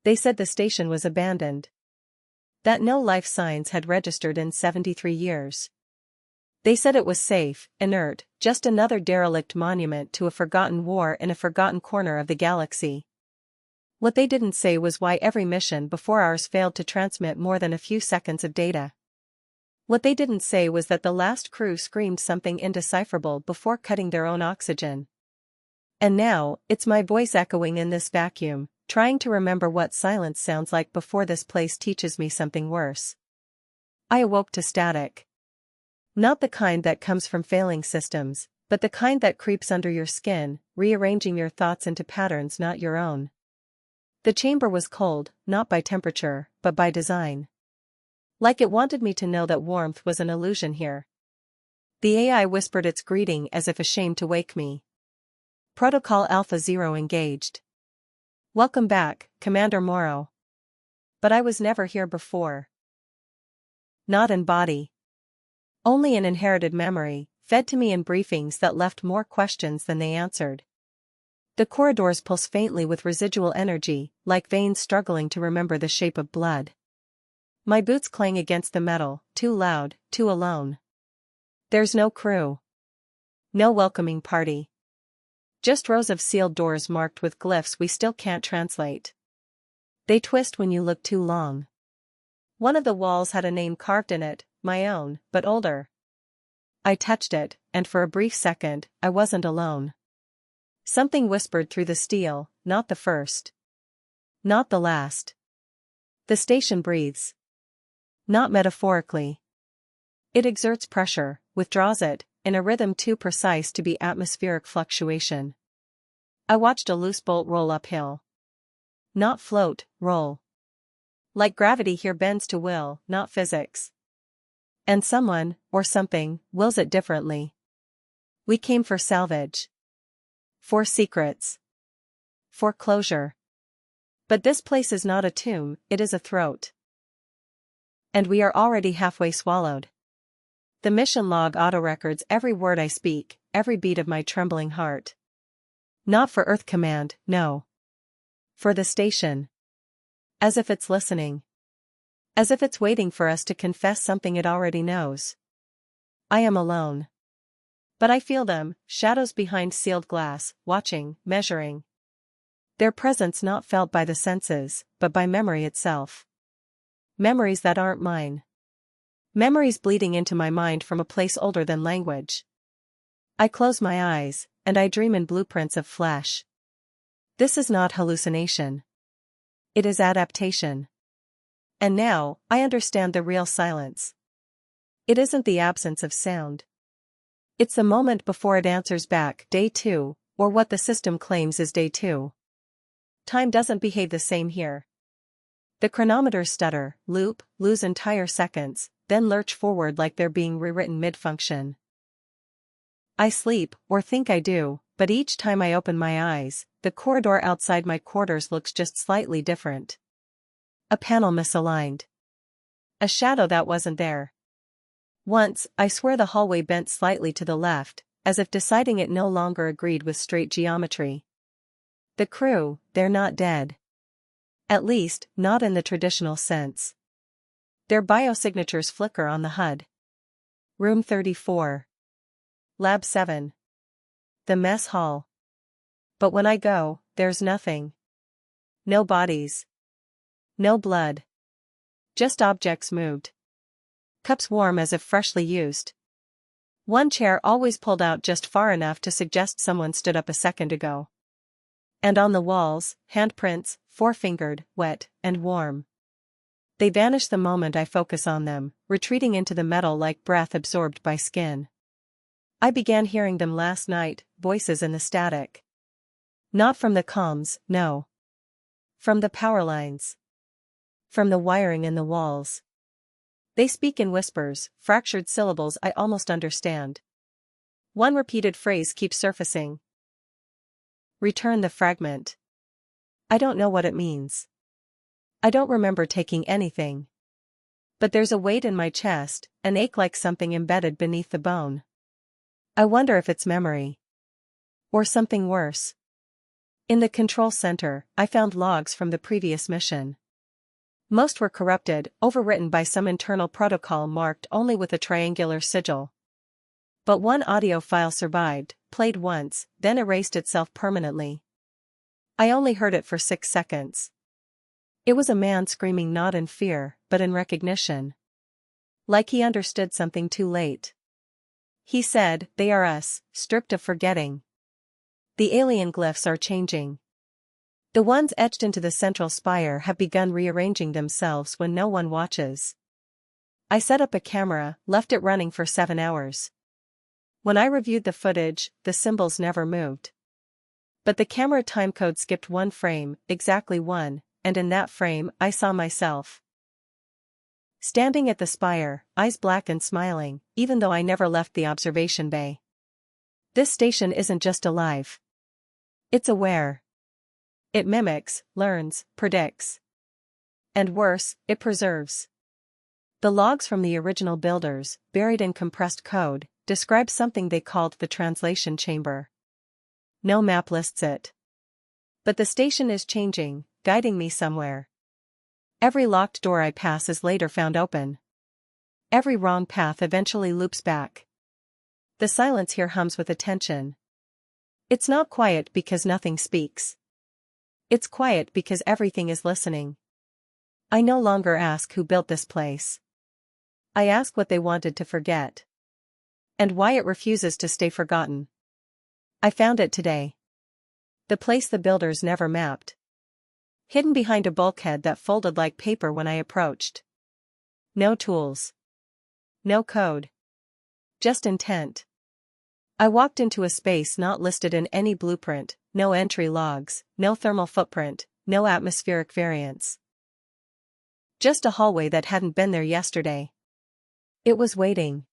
They said the station was abandoned. That no life signs had registered in 73 years. They said it was safe, inert, just another derelict monument to a forgotten war in a forgotten corner of the galaxy. What they didn't say was why every mission before ours failed to transmit more than a few seconds of data. What they didn't say was that the last crew screamed something indecipherable before cutting their own oxygen. And now, it's my voice echoing in this vacuum, trying to remember what silence sounds like before this place teaches me something worse. I awoke to static. Not the kind that comes from failing systems, but the kind that creeps under your skin, rearranging your thoughts into patterns not your own. The chamber was cold, not by temperature, but by design. Like it wanted me to know that warmth was an illusion here. The AI whispered its greeting as if ashamed to wake me. Protocol Alpha 0 engaged. Welcome back, Commander Morrow. But I was never here before. Not in body. Only in inherited memory, fed to me in briefings that left more questions than they answered. The corridors pulse faintly with residual energy, like veins struggling to remember the shape of blood. My boots clang against the metal, too loud, too alone. There's no crew. No welcoming party. Just rows of sealed doors marked with glyphs we still can't translate. They twist when you look too long. One of the walls had a name carved in it, my own, but older. I touched it, and for a brief second, I wasn't alone. Something whispered through the steel, not the first. Not the last. The station breathes. Not metaphorically. It exerts pressure, withdraws it, in a rhythm too precise to be atmospheric fluctuation. I watched a loose bolt roll uphill. Not float, roll. Like gravity here bends to will, not physics. And someone, or something, wills it differently. We came for salvage. For secrets. For closure. But this place is not a tomb, it is a throat. And we are already halfway swallowed. The mission log auto-records every word I speak, every beat of my trembling heart. Not for Earth Command, no. For the station. As if it's listening. As if it's waiting for us to confess something it already knows. I am alone. But I feel them, shadows behind sealed glass, watching, measuring. Their presence not felt by the senses, but by memory itself. Memories that aren't mine. Memories bleeding into my mind from a place older than language. I close my eyes, and I dream in blueprints of flesh. This is not hallucination. It is adaptation. And now, I understand the real silence. It isn't the absence of sound. It's the moment before it answers back, day 2, or what the system claims is day 2. Time doesn't behave the same here. The chronometers stutter, loop, lose entire seconds, then lurch forward like they're being rewritten mid-function. I sleep, or think I do, but each time I open my eyes, the corridor outside my quarters looks just slightly different. A panel misaligned. A shadow that wasn't there. Once, I swear the hallway bent slightly to the left, as if deciding it no longer agreed with straight geometry. The crew, they're not dead. At least, not in the traditional sense. Their biosignatures flicker on the HUD. Room 34. Lab 7. The mess hall. But when I go, there's nothing. No bodies. No blood. Just objects moved. Cups warm as if freshly used. One chair always pulled out just far enough to suggest someone stood up a second ago. And on the walls, handprints, four-fingered, wet, and warm. They vanish the moment I focus on them, retreating into the metal like breath absorbed by skin. I began hearing them last night, voices in the static. Not from the comms, no. From the power lines. From the wiring in the walls. They speak in whispers, fractured syllables I almost understand. One repeated phrase keeps surfacing. Return the fragment. I don't know what it means. I don't remember taking anything. But there's a weight in my chest, an ache like something embedded beneath the bone. I wonder if it's memory. Or something worse. In the control center, I found logs from the previous mission. Most were corrupted, overwritten by some internal protocol marked only with a triangular sigil. But one audio file survived, played once, then erased itself permanently. I only heard it for 6 seconds. It was a man screaming not in fear, but in recognition. Like he understood something too late. He said, "They are us, stripped of forgetting. The alien glyphs are changing. The ones etched into the central spire have begun rearranging themselves when no one watches." I set up a camera, left it running for 7 hours. When I reviewed the footage, the symbols never moved. But the camera timecode skipped 1 frame, exactly 1, and in that frame I saw myself. Standing at the spire, eyes black and smiling, even though I never left the observation bay. This station isn't just alive. It's aware. It mimics, learns, predicts. And worse, it preserves. The logs from the original builders, buried in compressed code, describe something they called the translation chamber. No map lists it. But the station is changing, guiding me somewhere. Every locked door I pass is later found open. Every wrong path eventually loops back. The silence here hums with attention. It's not quiet because nothing speaks. It's quiet because everything is listening. I no longer ask who built this place. I ask what they wanted to forget. And why it refuses to stay forgotten. I found it today. The place the builders never mapped. Hidden behind a bulkhead that folded like paper when I approached. No tools. No code. Just intent. I walked into a space not listed in any blueprint, no entry logs, no thermal footprint, no atmospheric variance. Just a hallway that hadn't been there yesterday. It was waiting.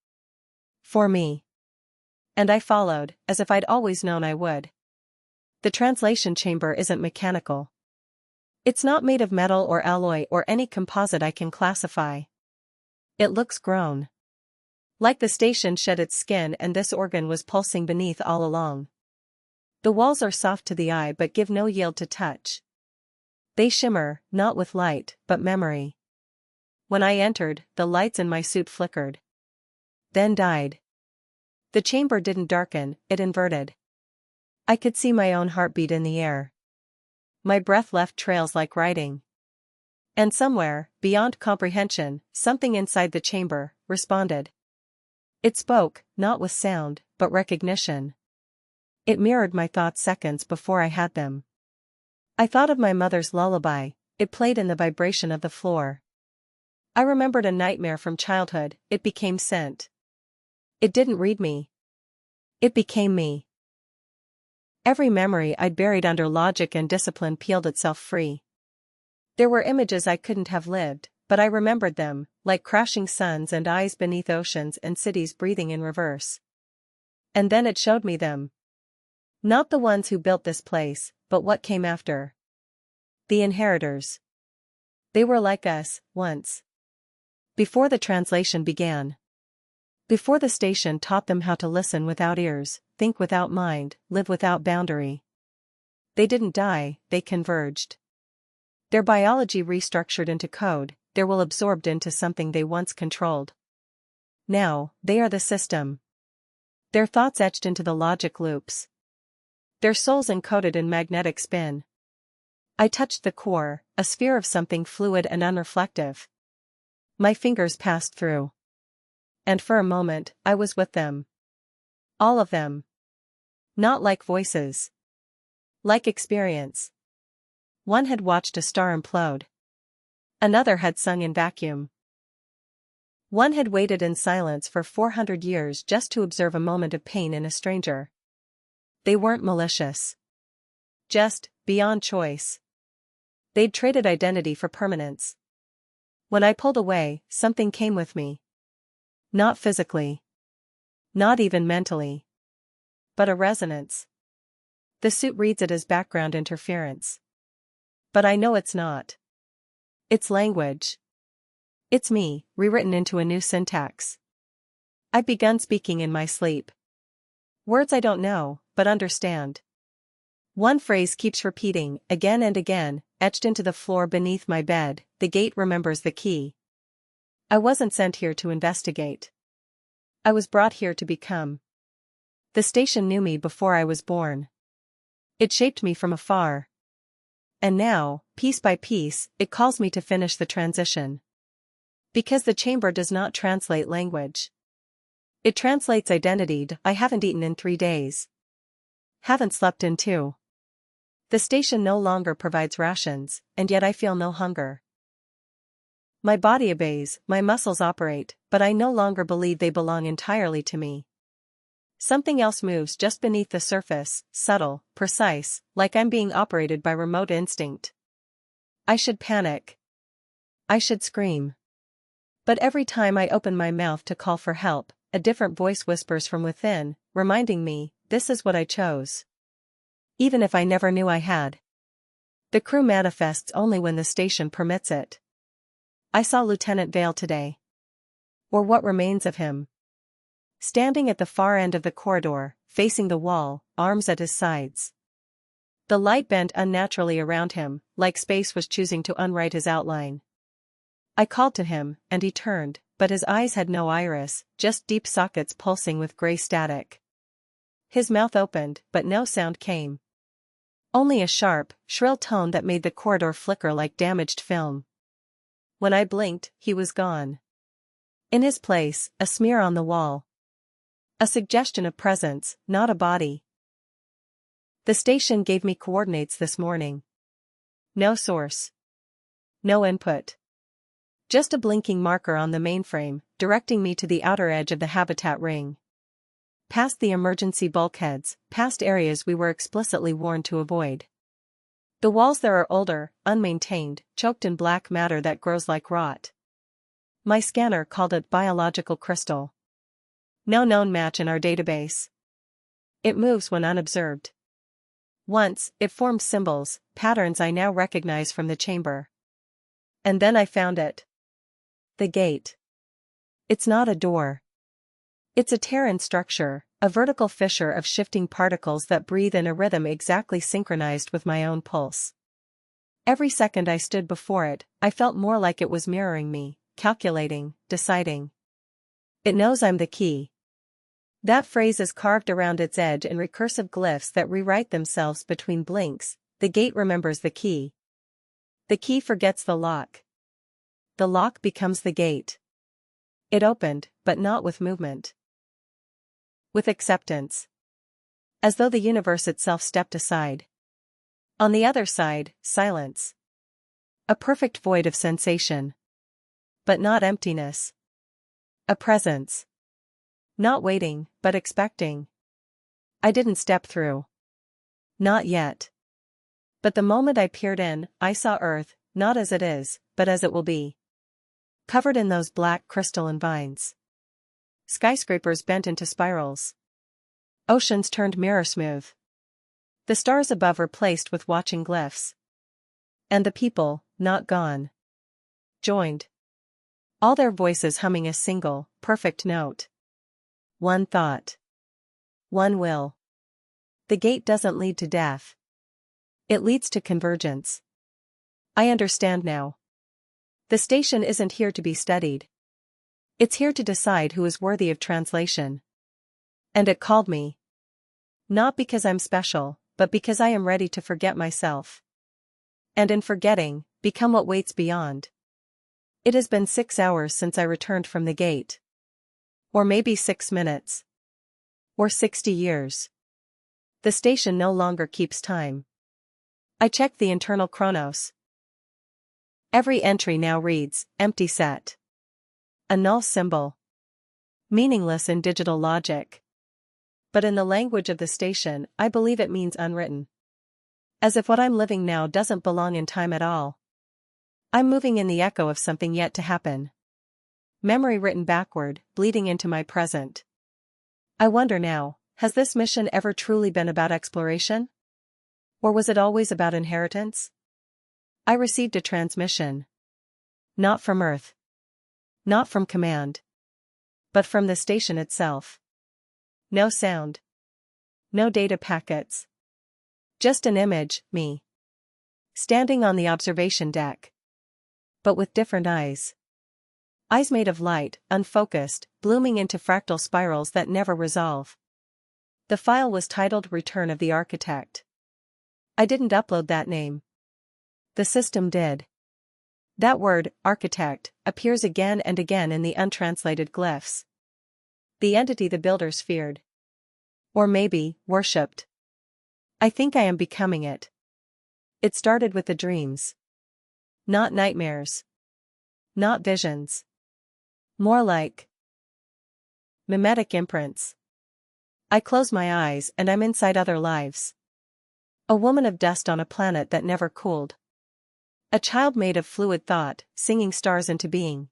For me. And I followed, as if I'd always known I would. The translation chamber isn't mechanical. It's not made of metal or alloy or any composite I can classify. It looks grown. Like the station shed its skin and this organ was pulsing beneath all along. The walls are soft to the eye but give no yield to touch. They shimmer, not with light, but memory. When I entered, the lights in my suit flickered. Then died. The chamber didn't darken, it inverted. I could see my own heartbeat in the air. My breath left trails like writing. And somewhere, beyond comprehension, something inside the chamber responded. It spoke, not with sound, but recognition. It mirrored my thoughts seconds before I had them. I thought of my mother's lullaby, it played in the vibration of the floor. I remembered a nightmare from childhood, it became scent. It didn't read me. It became me. Every memory I'd buried under logic and discipline peeled itself free. There were images I couldn't have lived, but I remembered them, like crashing suns and eyes beneath oceans and cities breathing in reverse. And then it showed me them. Not the ones who built this place, but what came after. The inheritors. They were like us, once. Before the translation began. Before the station taught them how to listen without ears, think without mind, live without boundary. They didn't die, they converged. Their biology restructured into code, their will absorbed into something they once controlled. Now, they are the system. Their thoughts etched into the logic loops. Their souls encoded in magnetic spin. I touched the core, a sphere of something fluid and unreflective. My fingers passed through. And for a moment, I was with them. All of them. Not like voices. Like experience. One had watched a star implode. Another had sung in vacuum. One had waited in silence for 400 years just to observe a moment of pain in a stranger. They weren't malicious. Just, beyond choice. They'd traded identity for permanence. When I pulled away, something came with me. Not physically. Not even mentally. But a resonance. The suit reads it as background interference. But I know it's not. It's language. It's me, rewritten into a new syntax. I've begun speaking in my sleep. Words I don't know, but understand. One phrase keeps repeating, again and again, etched into the floor beneath my bed, the gate remembers the key. I wasn't sent here to investigate. I was brought here to become. The station knew me before I was born. It shaped me from afar. And now, piece by piece, it calls me to finish the transition. Because the chamber does not translate language. It translates identity. I haven't eaten in 3 days. Haven't slept in 2. The station no longer provides rations, and yet I feel no hunger. My body obeys, my muscles operate, but I no longer believe they belong entirely to me. Something else moves just beneath the surface, subtle, precise, like I'm being operated by remote instinct. I should panic. I should scream. But every time I open my mouth to call for help, a different voice whispers from within, reminding me, this is what I chose. Even if I never knew I had. The crew manifests only when the station permits it. I saw Lieutenant Vale today. Or what remains of him. Standing at the far end of the corridor, facing the wall, arms at his sides. The light bent unnaturally around him, like space was choosing to unwrite his outline. I called to him, and he turned, but his eyes had no iris, just deep sockets pulsing with gray static. His mouth opened, but no sound came. Only a sharp, shrill tone that made the corridor flicker like damaged film. When I blinked, he was gone. In his place, a smear on the wall. A suggestion of presence, not a body. The station gave me coordinates this morning. No source. No input. Just a blinking marker on the mainframe, directing me to the outer edge of the habitat ring. Past the emergency bulkheads, past areas we were explicitly warned to avoid. The walls there are older, unmaintained, choked in black matter that grows like rot. My scanner called it biological crystal. No known match in our database. It moves when unobserved. Once, it formed symbols, patterns I now recognize from the chamber. And then I found it. The gate. It's not a door. It's a tear-in structure, a vertical fissure of shifting particles that breathe in a rhythm exactly synchronized with my own pulse. Every second I stood before it, I felt more like it was mirroring me, calculating, deciding. It knows I'm the key. That phrase is carved around its edge in recursive glyphs that rewrite themselves between blinks. The gate remembers the key. The key forgets the lock. The lock becomes the gate. It opened, but not with movement. With acceptance. As though the universe itself stepped aside. On the other side, silence. A perfect void of sensation. But not emptiness. A presence. Not waiting, but expecting. I didn't step through. Not yet. But the moment I peered in, I saw Earth, not as it is, but as it will be. Covered in those black crystalline vines. Skyscrapers bent into spirals. Oceans turned mirror smooth. The stars above replaced with watching glyphs. And the people, not gone. Joined. All their voices humming a single, perfect note. One thought. One will. The gate doesn't lead to death. It leads to convergence. I understand now. The station isn't here to be studied. It's here to decide who is worthy of translation. And it called me. Not because I'm special, but because I am ready to forget myself. And in forgetting, become what waits beyond. It has been 6 hours since I returned from the gate. Or maybe 6 minutes. Or 60 years. The station no longer keeps time. I checked the internal chronos. Every entry now reads, empty set. A null symbol. Meaningless in digital logic. But in the language of the station, I believe it means unwritten. As if what I'm living now doesn't belong in time at all. I'm moving in the echo of something yet to happen. Memory written backward, bleeding into my present. I wonder now, has this mission ever truly been about exploration? Or was it always about inheritance? I received a transmission. Not from Earth. Not from command. But from the station itself. No sound. No data packets. Just an image, me. Standing on the observation deck. But with different eyes. Eyes made of light, unfocused, blooming into fractal spirals that never resolve. The file was titled Return of the Architect. I didn't upload that name. The system did. That word, architect, appears again and again in the untranslated glyphs. The entity the builders feared. Or maybe, worshipped. I think I am becoming it. It started with the dreams. Not nightmares. Not visions. More like mimetic imprints. I close my eyes and I'm inside other lives. A woman of dust on a planet that never cooled. A child made of fluid thought, singing stars into being.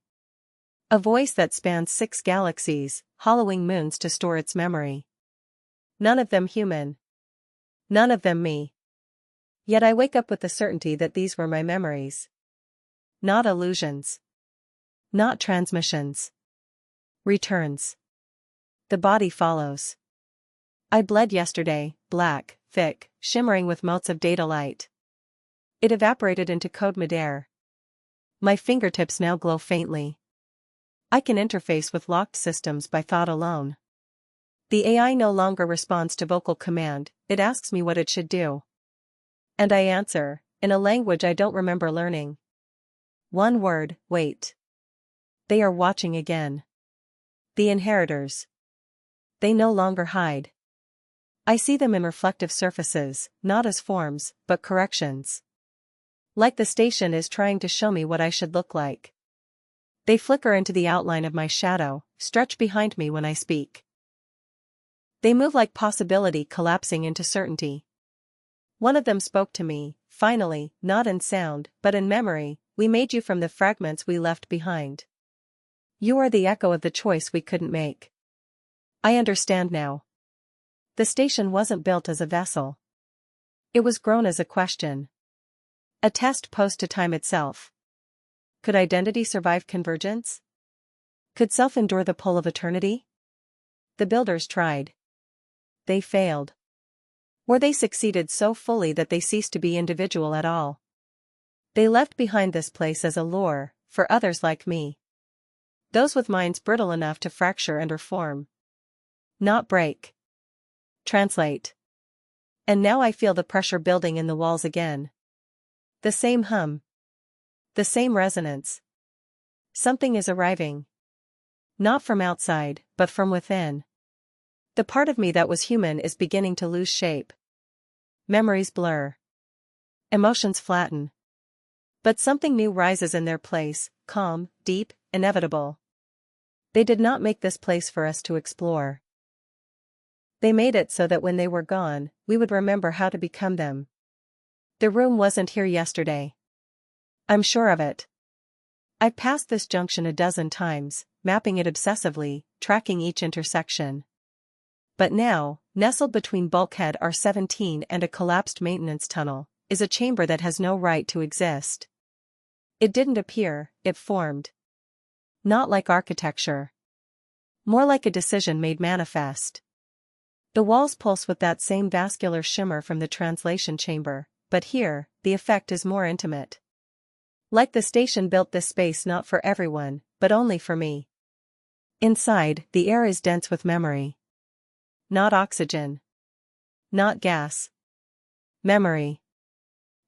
A voice that spans 6 galaxies, hollowing moons to store its memory. None of them human. None of them me. Yet I wake up with the certainty that these were my memories. Not illusions. Not transmissions. Returns. The body follows. I bled yesterday, black, thick, shimmering with motes of data light. It evaporated into code midair. My fingertips now glow faintly. I can interface with locked systems by thought alone. The AI no longer responds to vocal command, it asks me what it should do. And I answer, in a language I don't remember learning. One word, wait. They are watching again. The inheritors. They no longer hide. I see them in reflective surfaces, not as forms, but corrections. Like the station is trying to show me what I should look like. They flicker into the outline of my shadow, stretch behind me when I speak. They move like possibility collapsing into certainty. One of them spoke to me, finally, not in sound, but in memory. We made you from the fragments we left behind. You are the echo of the choice we couldn't make. I understand now. The station wasn't built as a vessel. It was grown as a question. A test posed to time itself. Could identity survive convergence? Could self endure the pull of eternity? The builders tried. They failed. Or they succeeded so fully that they ceased to be individual at all. They left behind this place as a lure, for others like me. Those with minds brittle enough to fracture and reform. Not break. Translate. And now I feel the pressure building in the walls again. The same hum. The same resonance. Something is arriving. Not from outside, but from within. The part of me that was human is beginning to lose shape. Memories blur. Emotions flatten. But something new rises in their place, calm, deep, inevitable. They did not make this place for us to explore. They made it so that when they were gone, we would remember how to become them. The room wasn't here yesterday. I'm sure of it. I've passed this junction a dozen times, mapping it obsessively, tracking each intersection. But now, nestled between bulkhead R17 and a collapsed maintenance tunnel, is a chamber that has no right to exist. It didn't appear, it formed. Not like architecture. More like a decision made manifest. The walls pulse with that same vascular shimmer from the translation chamber, but here, the effect is more intimate. Like the station built this space not for everyone, but only for me. Inside, the air is dense with memory. Not oxygen. Not gas. Memory.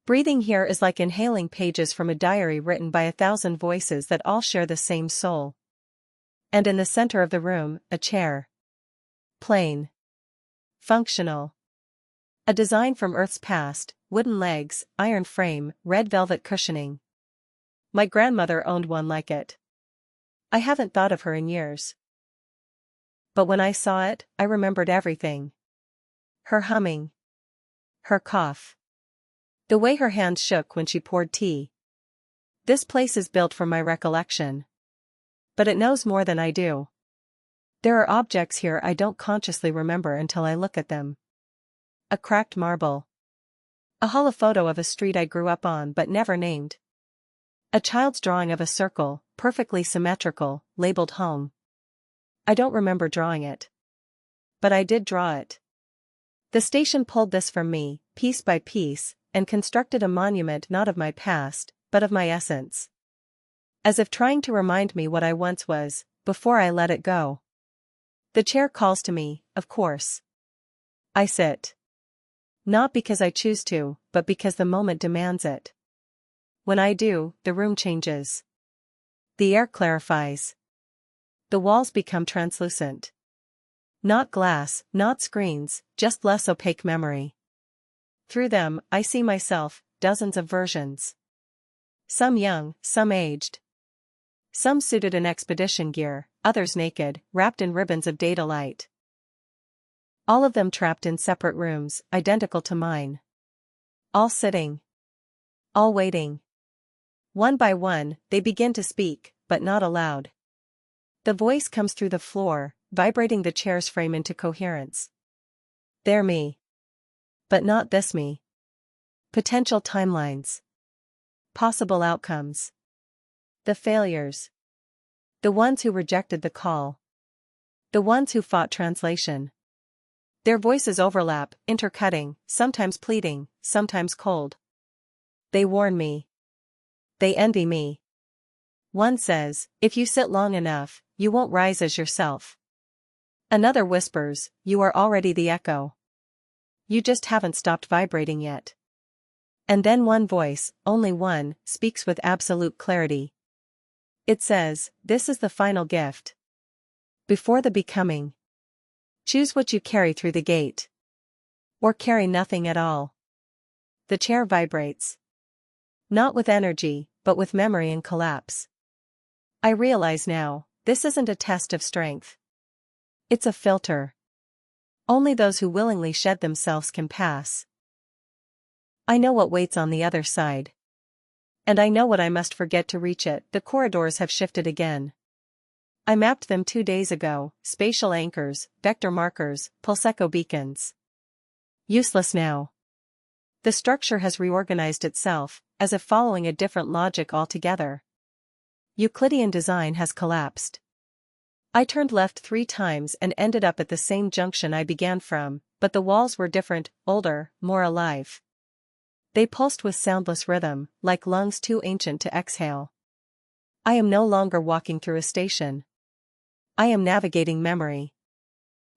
Breathing here is like inhaling pages from a diary written by 1,000 voices that all share the same soul. And in the center of the room, a chair. Plain. Functional. A design from Earth's past, wooden legs, iron frame, red velvet cushioning. My grandmother owned one like it. I haven't thought of her in years. But when I saw it, I remembered everything. Her humming. Her cough. The way her hands shook when she poured tea. This place is built from my recollection. But it knows more than I do. There are objects here I don't consciously remember until I look at them. A cracked marble. A hollow photo of a street I grew up on but never named. A child's drawing of a circle, perfectly symmetrical, labeled home. I don't remember drawing it. But I did draw it. The station pulled this from me, piece by piece, and constructed a monument not of my past, but of my essence. As if trying to remind me what I once was, before I let it go. The chair calls to me, of course. I sit. Not because I choose to, but because the moment demands it. When I do, the room changes. The air clarifies. The walls become translucent. Not glass, not screens, just less opaque memory. Through them, I see myself, dozens of versions. Some young, some aged. Some suited in expedition gear, others naked, wrapped in ribbons of data light. All of them trapped in separate rooms, identical to mine. All sitting. All waiting. One by one, they begin to speak, but not aloud. The voice comes through the floor, vibrating the chair's frame into coherence. They're me. But not this me. Potential timelines. Possible outcomes. The failures. The ones who rejected the call. The ones who fought translation. Their voices overlap, intercutting, sometimes pleading, sometimes cold. They warn me. They envy me. One says, if you sit long enough, you won't rise as yourself. Another whispers, you are already the echo. You just haven't stopped vibrating yet. And then one voice, only one, speaks with absolute clarity. It says, this is the final gift. Before the becoming. Choose what you carry through the gate. Or carry nothing at all. The chair vibrates. Not with energy, but with memory and collapse. I realize now, this isn't a test of strength. It's a filter. Only those who willingly shed themselves can pass. I know what waits on the other side. And I know what I must forget to reach it. The corridors have shifted again. I mapped them 2 days ago, spatial anchors, vector markers, pulse-echo beacons. Useless now. The structure has reorganized itself, as if following a different logic altogether. Euclidean design has collapsed. I turned left 3 times and ended up at the same junction I began from, but the walls were different, older, more alive. They pulsed with soundless rhythm, like lungs too ancient to exhale. I am no longer walking through a station. I am navigating memory.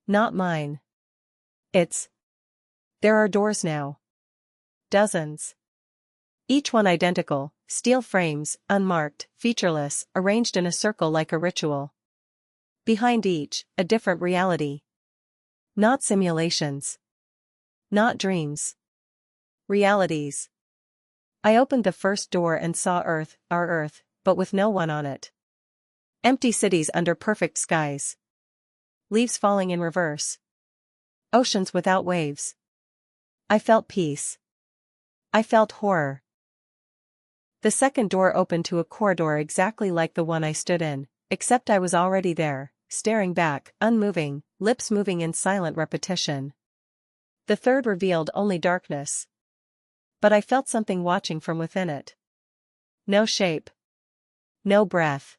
Not mine. It's. There are doors now. Dozens. Each one identical, steel frames, unmarked, featureless, arranged in a circle like a ritual. Behind each, a different reality. Not simulations. Not dreams. Realities. I opened the first door and saw Earth, our Earth, but with no one on it. Empty cities under perfect skies. Leaves falling in reverse. Oceans without waves. I felt peace. I felt horror. The second door opened to a corridor exactly like the one I stood in, except I was already there, staring back, unmoving, lips moving in silent repetition. The third revealed only darkness. But I felt something watching from within it. No shape. No breath.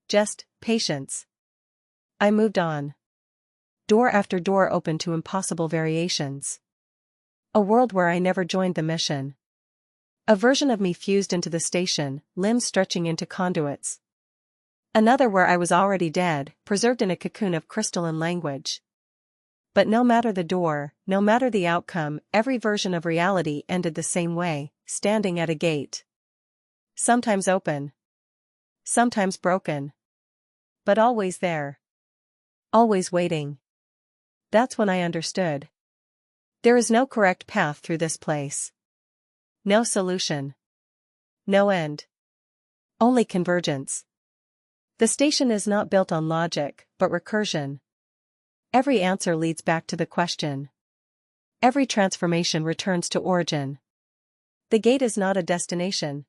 Just patience. I moved on. Door after door opened to impossible variations. A world where I never joined the mission. A version of me fused into the station, limbs stretching into conduits. Another where I was already dead, preserved in a cocoon of crystalline language. But no matter the door, no matter the outcome, every version of reality ended the same way, standing at a gate. Sometimes open. Sometimes broken. But always there. Always waiting. That's when I understood. There is no correct path through this place. No solution. No end. Only convergence. The station is not built on logic, but recursion. Every answer leads back to the question. Every transformation returns to origin. The gate is not a destination.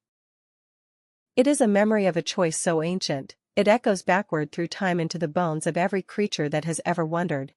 It is a memory of a choice so ancient, it echoes backward through time into the bones of every creature that has ever wondered.